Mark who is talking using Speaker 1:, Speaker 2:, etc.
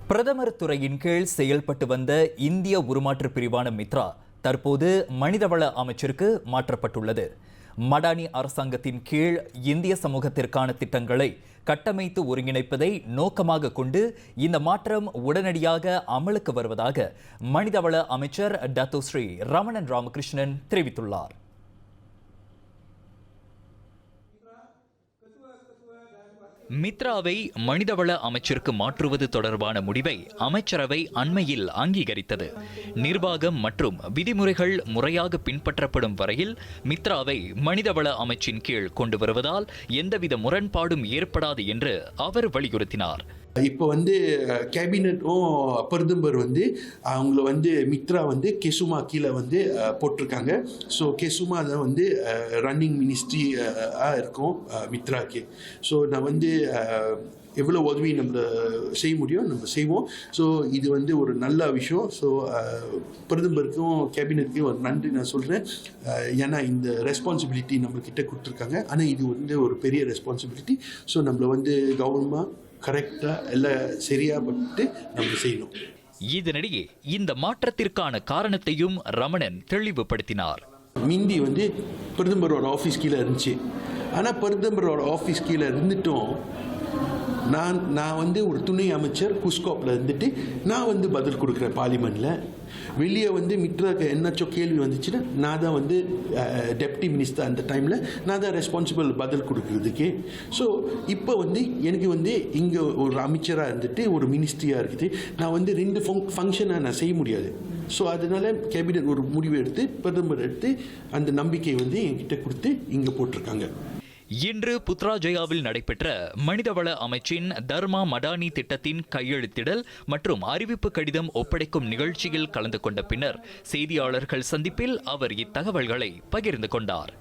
Speaker 1: பிரதமர் துறையின் கீழ் செயல்பட்டு வந்த இந்திய உருமாற்று பிரிவான மித்ரா தற்போது மனிதவள அமைச்சிற்கு மாற்றப்பட்டுள்ளது. மடானி அரசாங்கத்தின் கீழ் இந்திய சமூகத்திற்கான திட்டங்களை கட்டமைத்து ஒருங்கிணைப்பதை நோக்கமாக கொண்டு இந்த மாற்றம் உடனடியாக அமலுக்கு வருவதாக மனிதவள அமைச்சர் டத்தோ ஸ்ரீ ரமணன் ராமகிருஷ்ணன் தெரிவித்துள்ளார். மித்ராவை மனிதவள அமைச்சிற்கு மாற்றுவது தொடர்பான முடிவை அமைச்சரவை அண்மையில் அங்கீகரித்தது. நிர்வாகம் மற்றும் விதிமுறைகள் முறையாக பின்பற்றப்படும் வரையில் மித்ராவை மனிதவள அமைச்சின் கீழ் கொண்டு வருவதால் எந்தவித முரண்பாடும் ஏற்படாது என்று அவர் வலியுறுத்தினார்.
Speaker 2: இப்போ கேபினட்டும் பிரதமர் அவங்கள மித்ரா கெசுமா கீழே போட்டிருக்காங்க. ஸோ கெசுமா தான் ரன்னிங் மினிஸ்ட்ரி இருக்கும் மித்ராக்கு. ஸோ நான் எவ்வளோ உதவி நம்ம செய்ய முடியும் நம்ம செய்வோம். ஸோ இது ஒரு நல்ல விஷயம். ஸோ பிரதமருக்கும் கேபினட்டுக்கும் ஒரு நன்றி நான் சொல்கிறேன். ஏன்னா இந்த ரெஸ்பான்சிபிலிட்டி நம்மக்கிட்ட கொடுத்துருக்காங்க. ஆனால் இது ஒரு பெரிய ரெஸ்பான்சிபிலிட்டி. ஸோ நம்மளை கவர்மெண்ட் கரெக்டாக எல்லாம் சரியாக பட்டு நம்ம செய்யணும்.
Speaker 1: இதனிடையே இந்த மாற்றத்திற்கான காரணத்தையும் ரமணன் தெளிவுபடுத்தினார்.
Speaker 2: மிந்தி பிரதமரோட ஆஃபீஸ் கீழே இருந்துச்சு. ஆனால் பிரதமரோட ஆஃபீஸ் கீழே இருந்துட்டும் நான் ஒரு துணை அமைச்சர் குஸ்கோப்பில் இருந்துட்டு நான் பதில் கொடுக்குறேன் பார்லிமெண்ட்டில். வெளியே மித்ராக்கு என்னாச்சும் கேள்வி வந்துச்சுன்னா நான் தான் டெப்டி மினிஸ்டர் அந்த டைமில் நான் தான் ரெஸ்பான்சிபிள் பதில் கொடுக்குறதுக்கு. ஸோ இப்போ எனக்கு இங்கே ஒரு அமைச்சராக இருந்துட்டு ஒரு மினிஸ்ட்ரியாக இருக்குது. நான் ரெண்டு ஃபங்க்ஷனாக நான் செய்ய முடியாது. ஸோ அதனால கேபினட் ஒரு முடிவு எடுத்து பிரதமர் எடுத்து அந்த நம்பிக்கையை என்கிட்ட கொடுத்து இங்கே போட்டிருக்காங்க.
Speaker 1: இன்று புத்ராஜயாவில் நடைபெற்ற மனிதவள அமைச்சின் தர்மா மடானி திட்டத்தின் கையெழுத்திடல் மற்றும் அறிவிப்பு கடிதம் ஒப்படைக்கும் நிகழ்ச்சியில் கலந்து கொண்ட பின்னர் செய்தியாளர்கள் சந்திப்பில் அவர் இத்தகவல்களை பகிர்ந்து கொண்டார்.